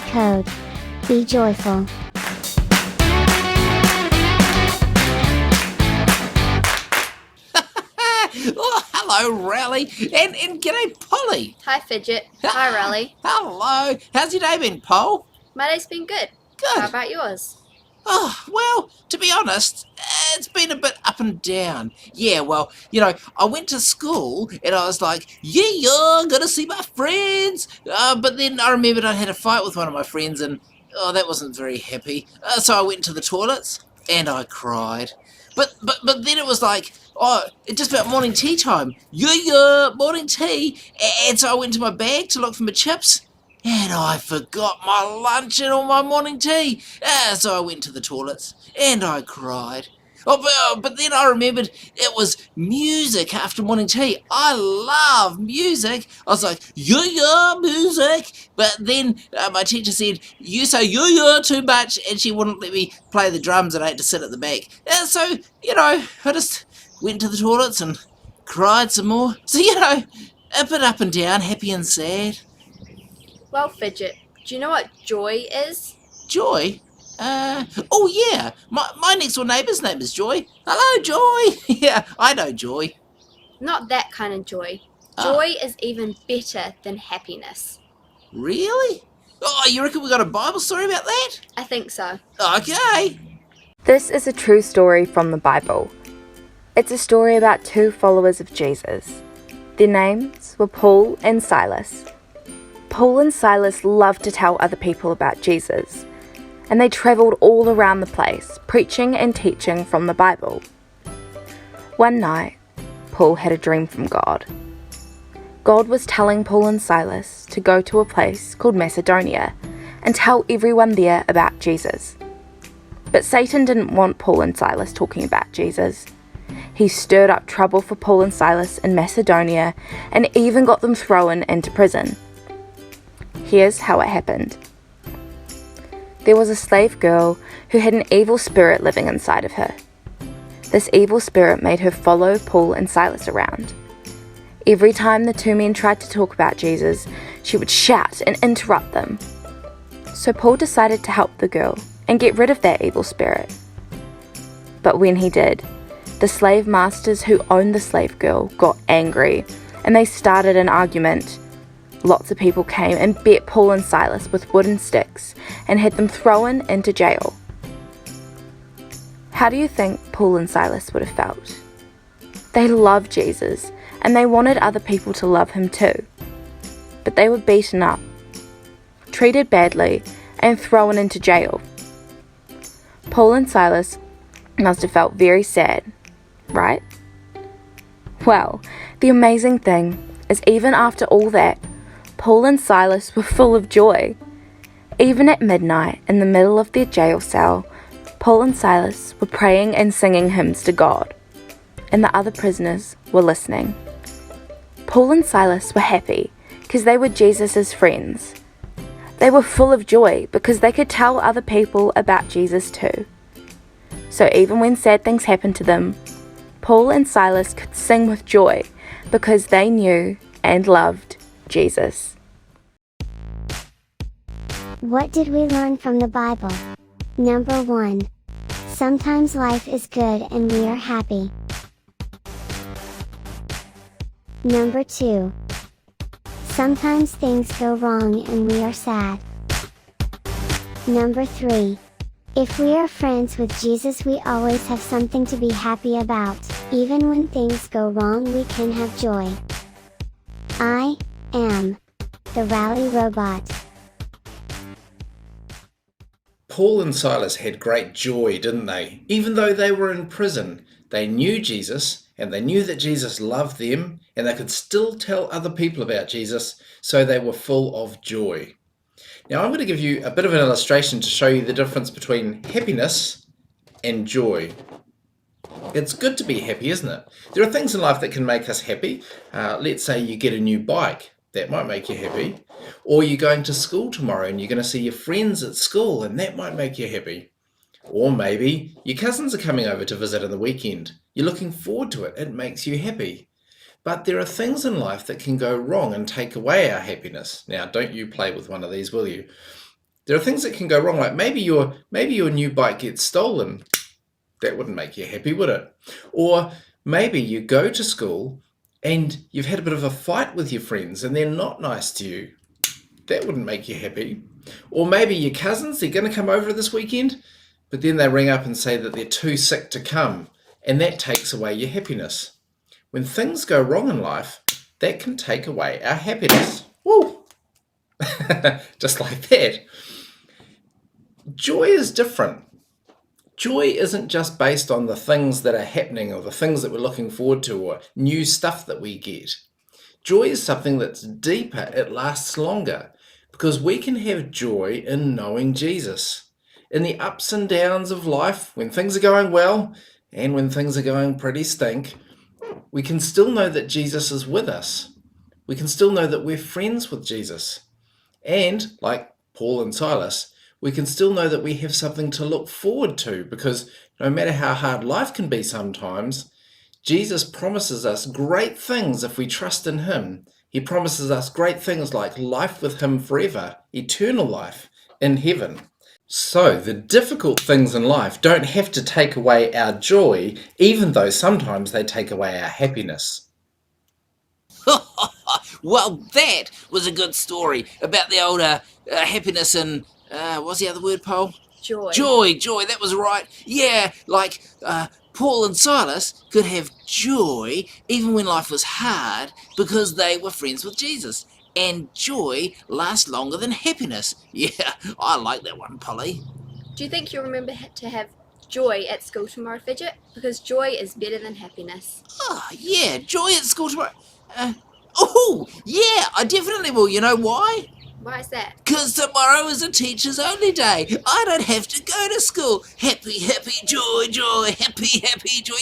code. Be joyful. Oh, hello, Rally, and g'day, Polly. Hi, Fidget. Hi, Raleigh. Hello. How's your day been, Pol? My day's been good. Good. How about yours? Oh, well, to be honest, it's been a bit up and down. Yeah, well, I went to school and I was like, yeah, gonna see my friends. But then I remembered I had a fight with one of my friends and, that wasn't very happy. So I went to the toilets and I cried. But then it was like, it's just about morning tea time. Yeah, morning tea. And so I went to my bag to look for my chips. And I forgot my lunch and all my morning tea. So I went to the toilets and I cried. But then I remembered it was music after morning tea. I love music. I was like, yeah, music. But then my teacher said, you say yeah too much, and she wouldn't let me play the drums and I had to sit at the back. So, I just went to the toilets and cried some more. So, a bit up and down, happy and sad. Well, Fidget, do you know what joy is? Joy? Oh yeah, my next door neighbour's name is Joy. Hello, Joy. Yeah, I know Joy. Not that kind of joy. Oh. Joy is even better than happiness. Really? Oh, you reckon we got a Bible story about that? I think so. Okay. This is a true story from the Bible. It's a story about two followers of Jesus. Their names were Paul and Silas. Paul and Silas loved to tell other people about Jesus, and they travelled all around the place, preaching and teaching from the Bible. One night, Paul had a dream from God. God was telling Paul and Silas to go to a place called Macedonia and tell everyone there about Jesus. But Satan didn't want Paul and Silas talking about Jesus. He stirred up trouble for Paul and Silas in Macedonia and even got them thrown into prison. Here's how it happened. There was a slave girl who had an evil spirit living inside of her. This evil spirit made her follow Paul and Silas around. Every time the two men tried to talk about Jesus, she would shout and interrupt them. So Paul decided to help the girl and get rid of that evil spirit. But when he did, the slave masters who owned the slave girl got angry and they started an argument. Lots of people came and beat Paul and Silas with wooden sticks and had them thrown into jail. How do you think Paul and Silas would have felt? They loved Jesus and they wanted other people to love him too. But they were beaten up, treated badly, and thrown into jail. Paul and Silas must have felt very sad, right? Well, the amazing thing is even after all that, Paul and Silas were full of joy. Even at midnight, in the middle of their jail cell, Paul and Silas were praying and singing hymns to God, and the other prisoners were listening. Paul and Silas were happy because they were Jesus' friends. They were full of joy because they could tell other people about Jesus too. So even when sad things happened to them, Paul and Silas could sing with joy because they knew and loved Jesus. What did we learn from the Bible? Number 1. Sometimes life is good and we are happy. Number 2. Sometimes things go wrong and we are sad. Number 3. If we are friends with Jesus, we always have something to be happy about. Even when things go wrong, we can have joy. I am the Rally Robot. Paul and Silas had great joy, didn't they? Even though they were in prison, they knew Jesus and they knew that Jesus loved them and they could still tell other people about Jesus, so they were full of joy. Now I'm going to give you a bit of an illustration to show you the difference between happiness and joy. It's good to be happy, isn't it? There are things in life that can make us happy. Let's say you get a new bike. That might make you happy. Or you're going to school tomorrow and you're going to see your friends at school and that might make you happy. Or maybe your cousins are coming over to visit on the weekend. You're looking forward to it. It makes you happy. But there are things in life that can go wrong and take away our happiness. Now, don't you play with one of these, will you? There are things that can go wrong, like maybe your new bike gets stolen. That wouldn't make you happy, would it? Or maybe you go to school and you've had a bit of a fight with your friends and they're not nice to you. That wouldn't make you happy. Or maybe your cousins, they're going to come over this weekend, but then they ring up and say that they're too sick to come, and that takes away your happiness. When things go wrong in life, that can take away our happiness. Woo! Just like that. Joy is different. Joy isn't just based on the things that are happening or the things that we're looking forward to or new stuff that we get. Joy is something that's deeper, it lasts longer, because we can have joy in knowing Jesus. In the ups and downs of life, when things are going well and when things are going pretty stink, we can still know that Jesus is with us. We can still know that we're friends with Jesus. And, like Paul and Silas, we can still know that we have something to look forward to, because no matter how hard life can be sometimes, Jesus promises us great things if we trust in him. He promises us great things like life with him forever, eternal life in heaven. So the difficult things in life don't have to take away our joy, even though sometimes they take away our happiness. Well, that was a good story about the old happiness and, what's the other word, Paul? Joy. Joy, that was right. Yeah, like Paul and Silas could have joy even when life was hard because they were friends with Jesus. And joy lasts longer than happiness. Yeah, I like that one, Polly. Do you think you'll remember to have joy at school tomorrow, Fidget? Because joy is better than happiness. Oh, yeah, joy at school tomorrow. Oh, yeah, I definitely will. You know why? Why is that? Because tomorrow is a teacher's only day. I don't have to go to school. Happy, joy, happy, joy.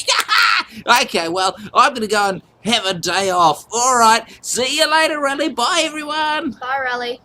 Okay, well, I'm going to go and have a day off. All right, see you later, Raleigh. Bye, everyone. Bye, Raleigh.